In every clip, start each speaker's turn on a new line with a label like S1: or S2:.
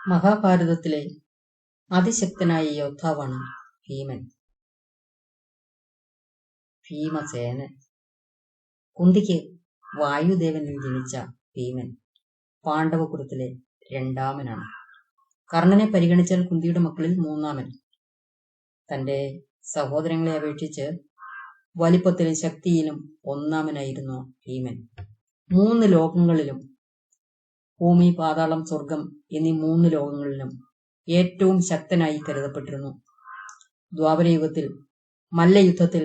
S1: മഹാഭാരതത്തിലെ അതിശക്തനായ യോദ്ധാവാണ് ഭീമൻ. ഭീമസേനൻ. കുന്തിക്ക് വായുദേവനിൽ ജനിച്ച ഭീമൻ പാണ്ഡവകുലത്തിലെ രണ്ടാമനാണ്. കർണനെ പരിഗണിച്ചാൽ കുന്തിയുടെ മക്കളിൽ മൂന്നാമൻ. തന്റെ സഹോദരങ്ങളെ അപേക്ഷിച്ച് വലിപ്പത്തിലും ശക്തിയിലും ഒന്നാമനായിരുന്നു ഭീമൻ. 3 ലോകങ്ങളിലും, ഭൂമി, പാതാളം, സ്വർഗം എന്നീ 3 ലോകങ്ങളിലും ഏറ്റവും ശക്തനായി കരുതപ്പെട്ടിരുന്നു. ദ്വാപരയുഗത്തിൽ മല്ലയുദ്ധത്തിൽ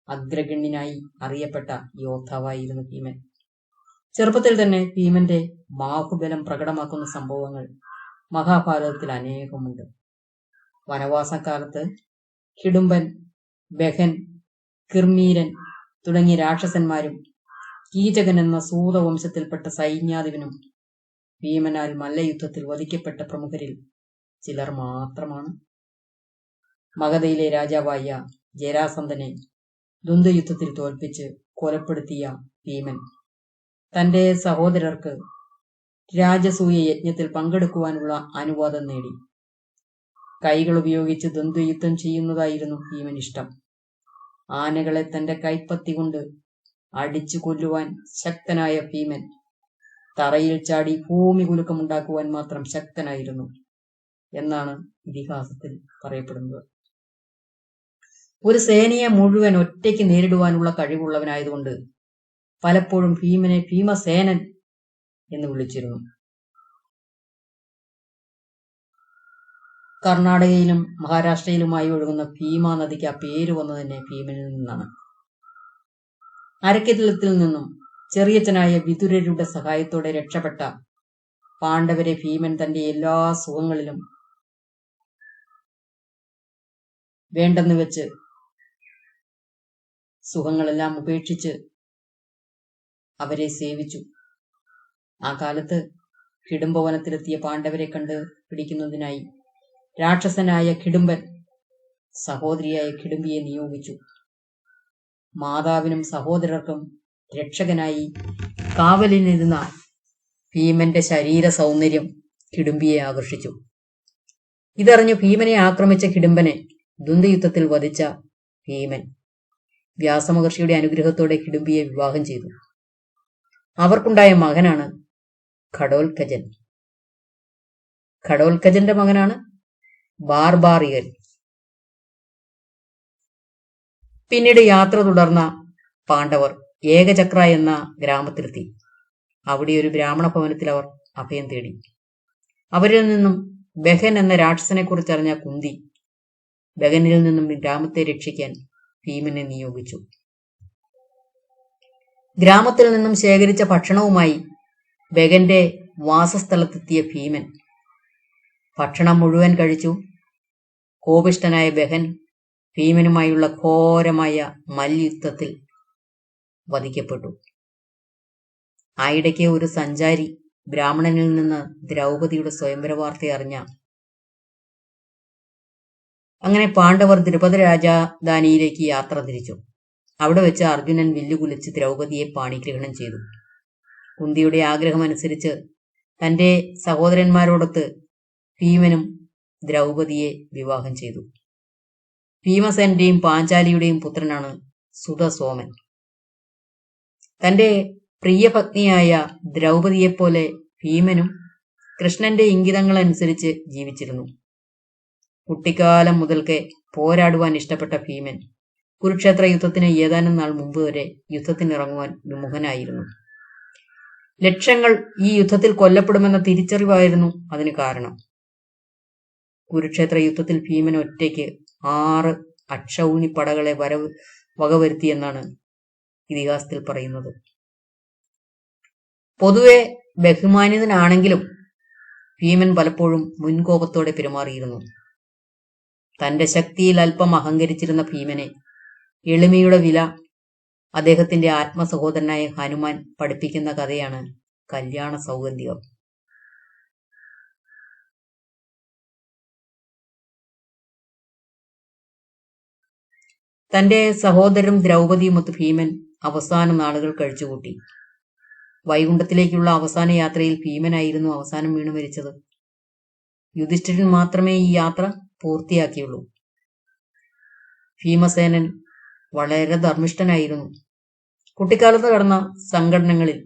S1: അഗ്രഗണ്യനായി അറിയപ്പെട്ട യോദ്ധാവായിരുന്നു ഭീമൻ. ചെറുപ്പത്തിൽ തന്നെ ഭീമന്റെ ബാഹുബലം പ്രകടമാക്കുന്ന സംഭവങ്ങൾ മഹാഭാരതത്തിൽ അനേകമുണ്ട്. വനവാസക്കാലത്ത് ഹിഡുംബൻ, ബഹൻ, കിർമീരൻ തുടങ്ങിയ രാക്ഷസന്മാരും കീചകൻ എന്ന സൂതവംശത്തിൽപ്പെട്ട സൈന്യാധിപനും ഭീമനാൽ മല്ലയുദ്ധത്തിൽ വധിക്കപ്പെട്ട പ്രമുഖരിൽ ചിലർ മാത്രമാണ്. മഗധയിലെ രാജാവായ ജരാസന്ധനെ ദ്വന്ദ്വയുദ്ധത്തിൽ തോൽപ്പിച്ച് കൊലപ്പെടുത്തിയ ഭീമൻ തന്റെ സഹോദരർക്ക് രാജസൂയ യജ്ഞത്തിൽ പങ്കെടുക്കുവാനുള്ള അനുവാദം നേടി. കൈകൾ ഉപയോഗിച്ച് ദ്വന്ദ്വയുദ്ധം ചെയ്യുന്നതായിരുന്നു ഭീമൻ ഇഷ്ടം. ആനകളെ തന്റെ കൈപ്പത്തി കൊണ്ട് അടിച്ചു കൊല്ലുവാൻ ശക്തനായ ഭീമൻ തറയിൽ ചാടി ഭൂമി കുലുക്കമുണ്ടാക്കുവാൻ മാത്രം ശക്തനായിരുന്നു എന്നാണ് ഇതിഹാസത്തിൽ പറയപ്പെടുന്നത്. ഒരു സേനയെ മുഴുവൻ ഒറ്റയ്ക്ക് നേരിടുവാനുള്ള കഴിവുള്ളവനായതുകൊണ്ട് പലപ്പോഴും ഭീമനെ ഭീമസേനൻ എന്ന് വിളിച്ചിരുന്നു. കർണാടകയിലും മഹാരാഷ്ട്രയിലുമായി ഒഴുകുന്ന ഭീമാ നദിക്ക് ആ പേര് വന്നു തന്നെ ഭീമനിൽ നിന്നാണ്. അരക്കില്ലത്തിൽ നിന്നും ചെറിയച്ഛനായ വിതുരരുടെ സഹായത്തോടെ രക്ഷപ്പെട്ട പാണ്ഡവരെ ഭീമൻ തന്റെ എല്ലാ സുഖങ്ങളിലും വേണ്ടെന്ന് വെച്ച് സുഖങ്ങളെല്ലാം ഉപേക്ഷിച്ച് അവരെ സേവിച്ചു. ആ കാലത്ത് ഹിഡുംബവനത്തിലെത്തിയ പാണ്ഡവരെ കണ്ട് പിടിക്കുന്നതിനായി രാക്ഷസനായ ഹിഡുംബൻ സഹോദരിയായ ഹിഡുംബിയെ നിയോഗിച്ചു. മാതാവിനും സഹോദരർക്കും രക്ഷകനായി കാവലിനിരുന്ന ഭീമന്റെ ശരീര സൗന്ദര്യം ഹിഡുംബിയെ ആകർഷിച്ചു. ഇതറിഞ്ഞു ഭീമനെ ആക്രമിച്ച ഹിഡുംബനെ ദ്വന്ദ്വയുദ്ധത്തിൽ വധിച്ച ഭീമൻ വ്യാസമഹർഷിയുടെ അനുഗ്രഹത്തോടെ ഹിഡുംബിയെ വിവാഹം ചെയ്തു. അവർക്കുണ്ടായ മകനാണ് ഘടോൽകചൻ. ഘടോൽകചന്റെ മകനാണ് ബാർബാറിയൻ. പിന്നീട് യാത്ര തുടർന്ന പാണ്ഡവർ ഏകചക്ര എന്ന ഗ്രാമത്തിലെത്തി. അവിടെ ഒരു ബ്രാഹ്മണ ഭവനത്തിൽ അവർ അഭയം തേടി. അവരിൽ നിന്നും ബഹൻ എന്ന രാക്ഷസനെ കുറിച്ചറിഞ്ഞ കുന്തി ബഹനിൽ നിന്നും ഗ്രാമത്തെ രക്ഷിക്കാൻ ഭീമനെ നിയോഗിച്ചു. ഗ്രാമത്തിൽ നിന്നും ശേഖരിച്ച ഭക്ഷണവുമായി ബഹന്റെ വാസസ്ഥലത്തെത്തിയ ഭീമൻ ഭക്ഷണം മുഴുവൻ കഴിച്ചു. കോപിഷ്ഠനായ ബഹൻ ഭീമനുമായുള്ള ഘോരമായ മല്ലയുദ്ധത്തിൽ വധിക്കപ്പെട്ടു. ആയിടയ്ക്ക് ഒരു സഞ്ചാരി ബ്രാഹ്മണനിൽ നിന്ന് ദ്രൗപദിയുടെ സ്വയംവര വാർത്ത അറിഞ്ഞ അങ്ങനെ പാണ്ഡവർ ദ്രുപദ രാജധാനിയിലേക്ക് യാത്ര തിരിച്ചു. അവിടെ വെച്ച് അർജുനൻ വില്ലുകുലച്ച് ദ്രൗപദിയെ പാണിഗ്രഹണം ചെയ്തു. കുന്തിയുടെ ആഗ്രഹമനുസരിച്ച് തന്റെ സഹോദരന്മാരോടൊത്ത് ഭീമനും ദ്രൗപദിയെ വിവാഹം ചെയ്തു. ഭീമസേന്റെയും പാഞ്ചാലിയുടെയും പുത്രനാണ് സുതസോമൻ. തന്റെ പ്രിയപത്നിയായ ദ്രൗപദിയെപ്പോലെ ഭീമനും കൃഷ്ണന്റെ ഇംഗിതങ്ങളനുസരിച്ച് ജീവിച്ചിരുന്നു. കുട്ടിക്കാലം മുതൽക്കേ പോരാടുവാൻ ഇഷ്ടപ്പെട്ട ഭീമൻ കുരുക്ഷേത്ര യുദ്ധത്തിന് ഏതാനും നാൾ മുമ്പ് വരെ യുദ്ധത്തിനിറങ്ങുവാൻ വിമുഖനായിരുന്നു. ലക്ഷങ്ങൾ ഈ യുദ്ധത്തിൽ കൊല്ലപ്പെടുമെന്ന തിരിച്ചറിവായിരുന്നു അതിന് കാരണം. കുരുക്ഷേത്ര യുദ്ധത്തിൽ ഭീമൻ ഒറ്റയ്ക്ക് 6 അക്ഷൗണി പടകളെ വകവരുത്തിയെന്നാണ് ഇതിഹാസത്തിൽ പറയുന്നത്. പൊതുവെ ബഹുമാനിതനാണെങ്കിലും ഭീമൻ പലപ്പോഴും മുൻകോപത്തോടെ പെരുമാറിയിരുന്നു. തന്റെ ശക്തിയിൽ അല്പം അഹങ്കരിച്ചിരുന്ന ഭീമനെ എളിമയുടെ വില അദ്ദേഹത്തിന്റെ ആത്മസഹോദരനായ ഹനുമാൻ പഠിപ്പിക്കുന്ന കഥയാണ് കല്യാണ സൗഗന്ധികം. തന്റെ സഹോദരനും ദ്രൗപദിയുമൊത്ത് ഭീമൻ അവസാന നാളുകൾ കഴിച്ചുകൂട്ടി. വൈകുണ്ഠത്തിലേക്കുള്ള അവസാന യാത്രയിൽ ഭീമനായിരുന്നു അവസാനം വീണു മരിച്ചത്. യുധിഷ്ഠിരൻ മാത്രമേ ഈ യാത്ര പൂർത്തിയാക്കിയുള്ളൂ. ഭീമസേനൻ വളരെ ധർമ്മിഷ്ഠനായിരുന്നു. കുട്ടിക്കാലത്ത് നടന്ന സംഘടനകളിൽ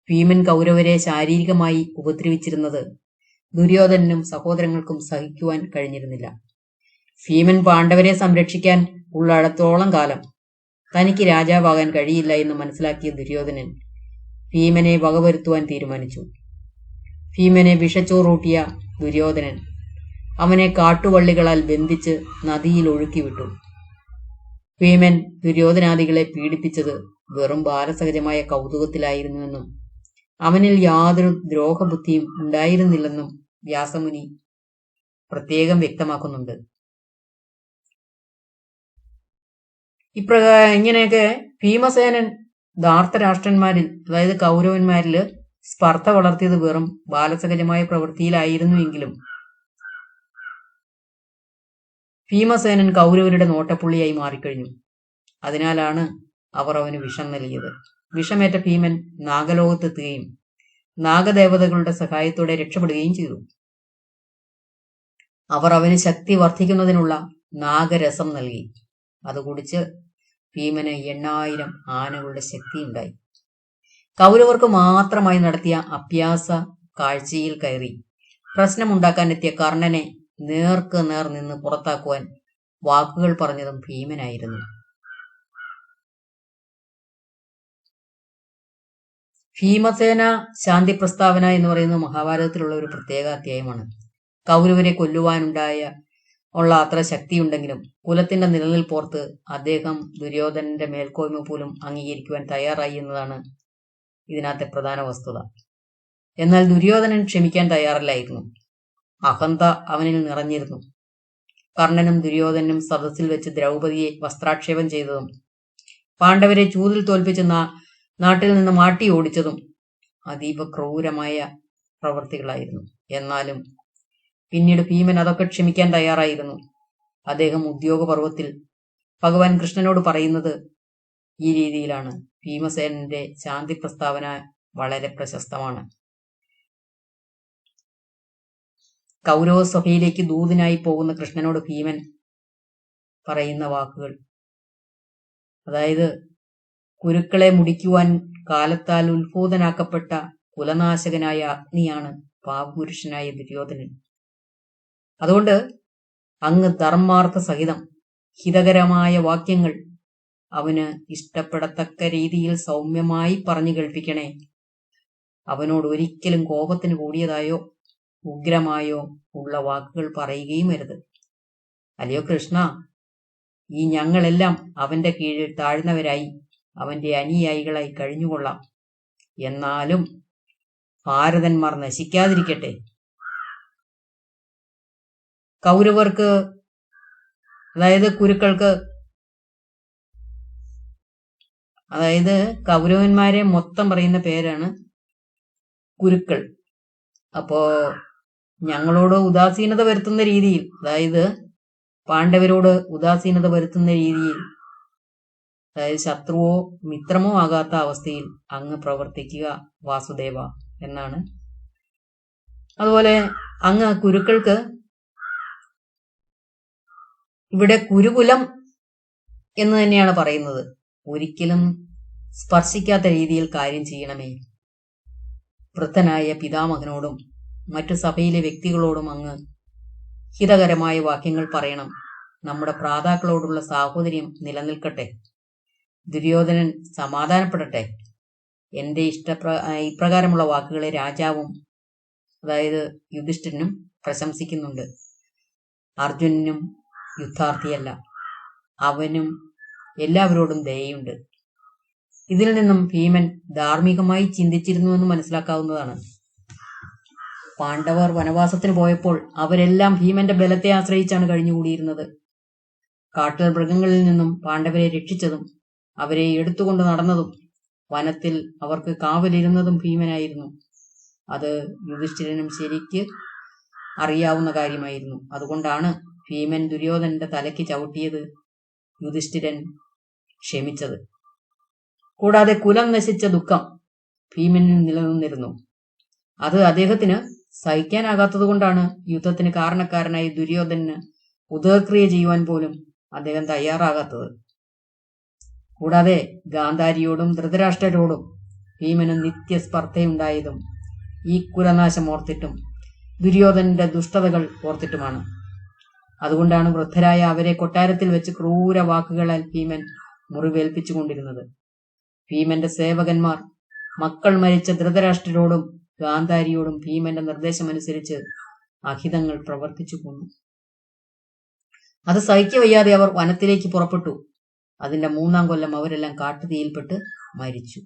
S1: ഭീമൻ കൗരവരെ ശാരീരികമായി ഉപദ്രവിച്ചിരുന്നത് ദുര്യോധനനും സഹോദരങ്ങൾക്കും സഹിക്കുവാൻ കഴിഞ്ഞിരുന്നില്ല. ഭീമൻ പാണ്ഡവരെ സംരക്ഷിക്കാൻ ഉള്ളിടത്തോളം കാലം തനിക്ക് രാജാവാകാൻ കഴിയില്ല എന്ന് മനസ്സിലാക്കിയ ദുര്യോധനൻ ഭീമനെ വകവരുത്തുവാൻ തീരുമാനിച്ചു. ഭീമനെ വിഷച്ചോറൂട്ടിയ ദുര്യോധനൻ അവനെ കാട്ടുവള്ളികളാൽ ബന്ധിച്ച് നദിയിൽ ഒഴുക്കിവിട്ടു. ഭീമൻ ദുര്യോധനാദികളെ പീഡിപ്പിച്ചത് വെറും ബാലസഹജമായ കൗതുകത്തിലായിരുന്നുവെന്നും അവനിൽ യാതൊരു ദ്രോഹബുദ്ധിയും ഉണ്ടായിരുന്നില്ലെന്നും വ്യാസമുനി പ്രത്യേകം വ്യക്തമാക്കുന്നുണ്ട്. ഇങ്ങനെയൊക്കെ ഭീമസേനൻ ധാർത്തരാഷ്ട്രന്മാരിൽ, അതായത് കൗരവന്മാരിൽ സ്പർദ്ധ വളർത്തിയത് വെറും ബാലസഹജമായ പ്രവൃത്തിയിലായിരുന്നുവെങ്കിലും ഭീമസേനൻ കൗരവരുടെ നോട്ടപ്പുള്ളിയായി മാറിക്കഴിഞ്ഞു. അതിനാലാണ് അവർ അവന് വിഷം നൽകിയത്. വിഷമേറ്റ ഭീമൻ നാഗലോകത്തെത്തുകയും നാഗദേവതകളുടെ സഹായത്തോടെ രക്ഷപ്പെടുകയും ചെയ്തു. അവർ അവന് ശക്തി വർദ്ധിക്കുന്നതിനുള്ള നാഗരസം നൽകി. അത് കുടിച്ച് ഭീമന് 8000 ആനകളുടെ ശക്തി ഉണ്ടായി. കൗരവർക്ക് മാത്രമായി നടത്തിയ അഭ്യാസ കാഴ്ചയിൽ കയറി പ്രശ്നമുണ്ടാക്കാനെത്തിയ കർണനെ നേർക്ക് നേർ നിന്ന് പുറത്താക്കുവാൻ വാക്കുകൾ പറഞ്ഞതും ഭീമനായിരുന്നു. ഭീമസേന ശാന്തി പ്രസ്താവന എന്ന് പറയുന്നത് മഹാഭാരതത്തിലുള്ള ഒരു പ്രത്യേക അധ്യായമാണ്. കൗരവരെ കൊല്ലുവാനുള്ള അത്ര ശക്തിയുണ്ടെങ്കിലും കുലത്തിന്റെ നിലനിൽപ്പോർത്ത് അദ്ദേഹം ദുര്യോധനന്റെ മേൽക്കോയ്മ പോലും അംഗീകരിക്കുവാൻ തയ്യാറായി എന്നതാണ് ഇതിനകത്തെ പ്രധാന വസ്തുത. എന്നാൽ ദുര്യോധനൻ ക്ഷമിക്കാൻ തയ്യാറല്ലായിരുന്നു. അഹന്ത അവനിൽ നിറഞ്ഞിരുന്നു. കർണനും ദുര്യോധനനും സദസ്സിൽ വെച്ച് ദ്രൗപദിയെ വസ്ത്രാക്ഷേപം ചെയ്തതും പാണ്ഡവരെ ചൂതിൽ തോൽപ്പിച്ച് നാട്ടിൽ നിന്ന് മാട്ടി ഓടിച്ചതും അതീവ ക്രൂരമായ പ്രവൃത്തികളായിരുന്നു. എന്നാലും പിന്നീട് ഭീമൻ അതൊക്കെ ക്ഷമിക്കാൻ തയ്യാറായിരുന്നു. അദ്ദേഹം ഉദ്യോഗപർവത്തിൽ ഭഗവാൻ കൃഷ്ണനോട് പറയുന്നത് ഈ രീതിയിലാണ്. ഭീമസേനന്റെ ശാന്തി പ്രസ്താവന വളരെ പ്രശസ്തമാണ്. കൗരവ സഭയിലേക്ക് ദൂതനായി പോകുന്ന കൃഷ്ണനോട് ഭീമൻ പറയുന്ന വാക്കുകൾ, അതായത് കുരുക്കളെ മുടിക്കുവാൻ കാലത്താൽ ഉത്ഭൂതനാക്കപ്പെട്ട കുലനാശകനായ അഗ്നിയാണ് പാപപുരുഷനായ ദുര്യോധനൻ. അതുകൊണ്ട് അങ്ങ് ധർമാർത്ഥ സഹിതം ഹിതകരമായ വാക്യങ്ങൾ അവന് ഇഷ്ടപ്പെടത്തക്ക രീതിയിൽ സൗമ്യമായി പറഞ്ഞു കേൾപ്പിക്കണേ. അവനോട് ഒരിക്കലും കോപത്തിന് കൂടിയതായോ ഉഗ്രമായോ ഉള്ള വാക്കുകൾ പറയുകയും അരുത്. അല്ലയോ കൃഷ്ണ, ഈ ഞങ്ങളെല്ലാം അവന്റെ കീഴിൽ താഴ്ന്നവരായി അവന്റെ അനുയായികളായി കഴിഞ്ഞുകൊള്ളാം. എന്നാലും ഭാരതന്മാർ നശിക്കാതിരിക്കട്ടെ. കൗരവർക്ക്, അതായത് കുരുക്കൾക്ക്, അതായത് കൗരവന്മാരെ മൊത്തം പറയുന്ന പേരാണ് കുരുക്കൾ. അപ്പോ ഞങ്ങളോട് ഉദാസീനത വരുത്തുന്ന രീതിയിൽ, അതായത് പാണ്ഡവരോട് ഉദാസീനത വരുത്തുന്ന രീതിയിൽ, അതായത് ശത്രുവോ മിത്രമോ ആകാത്ത അവസ്ഥയിൽ അങ്ങ് പ്രവർത്തിക്കുക വാസുദേവ എന്നാണ്. അതുപോലെ അങ്ങ് കുരുക്കൾക്ക് ഇവിടെ കുരുകുലം എന്ന് തന്നെയാണ് പറയുന്നത്. ഒരിക്കലും സ്പർശിക്കാത്ത രീതിയിൽ കാര്യം ചെയ്യണമേ. വൃദ്ധനായ പിതാമഹനോടും മറ്റു സഭയിലെ വ്യക്തികളോടും അങ്ങ് ഹിതകരമായ വാക്യങ്ങൾ പറയണം. നമ്മുടെ ഭ്രാതാക്കളോടുള്ള സാഹോദര്യം നിലനിൽക്കട്ടെ. ദുര്യോധനൻ സമാധാനപ്പെടട്ടെ. എന്റെ ഇപ്രകാരമുള്ള വാക്കുകളെ രാജാവും, അതായത് യുധിഷ്ഠിരനും പ്രശംസിക്കുന്നുണ്ട്. അർജുനനും യുദ്ധാർത്ഥിയല്ല, അവനും എല്ലാവരോടും ദയയുണ്ട്. ഇതിൽ നിന്നും ഭീമൻ ധാർമ്മികമായി ചിന്തിച്ചിരുന്നുവെന്ന് മനസ്സിലാക്കാവുന്നതാണ്. പാണ്ഡവർ വനവാസത്തിന് പോയപ്പോൾ അവരെല്ലാം ഭീമന്റെ ബലത്തെ ആശ്രയിച്ചാണ് കഴിഞ്ഞുകൂടിയിരുന്നത്. കാട്ടിൽ മൃഗങ്ങളിൽ നിന്നും പാണ്ഡവരെ രക്ഷിച്ചതും അവരെ എടുത്തുകൊണ്ട് നടന്നതും വനത്തിൽ അവർക്ക് കാവലിരുന്നതും ഭീമനായിരുന്നു. അത് യുധിഷ്ഠിരനും ശരിക്ക് അറിയാവുന്ന കാര്യമായിരുന്നു. അതുകൊണ്ടാണ് ഭീമൻ ദുര്യോധനന്റെ തലയ്ക്ക് ചവിട്ടിയത് യുധിഷ്ഠിരൻ ക്ഷമിച്ചത്. കൂടാതെ കുലം നശിച്ച ദുഃഖം ഭീമനിൽ നിലനിന്നിരുന്നു. അത് അദ്ദേഹത്തിന് സഹിക്കാനാകാത്തതുകൊണ്ടാണ് യുദ്ധത്തിന് കാരണക്കാരനായി ദുര്യോധനന് ഉദകക്രിയ ചെയ്യുവാൻ പോലും അദ്ദേഹം തയ്യാറാകാത്തത്. കൂടാതെ ഗാന്ധാരിയോടും ധൃതരാഷ്ട്രരോടും ഭീമന് നിത്യസ്പർദ്ധയുണ്ടായതും ഈ കുലനാശം ഓർത്തിട്ടും ദുര്യോധനന്റെ ദുഷ്ടതകൾ ഓർത്തിട്ടുമാണ്. അതുകൊണ്ടാണ് വൃദ്ധരായ അവരെ കൊട്ടാരത്തിൽ വെച്ച് ക്രൂര വാക്കുകളാൽ ഭീമൻ മുറിവേൽപ്പിച്ചുകൊണ്ടിരുന്നത്. ഭീമന്റെ സേവകന്മാർ മക്കൾ മരിച്ച ധൃതരാഷ്ട്രരോടും ഗാന്ധാരിയോടും ഭീമന്റെ നിർദ്ദേശമനുസരിച്ച് അഹിതങ്ങൾ പ്രവർത്തിച്ചു പോന്നു. അത് സഹിക്കവയ്യാതെ അവർ വനത്തിലേക്ക് പുറപ്പെട്ടു. അതിന്റെ 3-ാം കൊല്ലം അവരെല്ലാം കാട്ടുതീയിൽപ്പെട്ട് മരിച്ചു.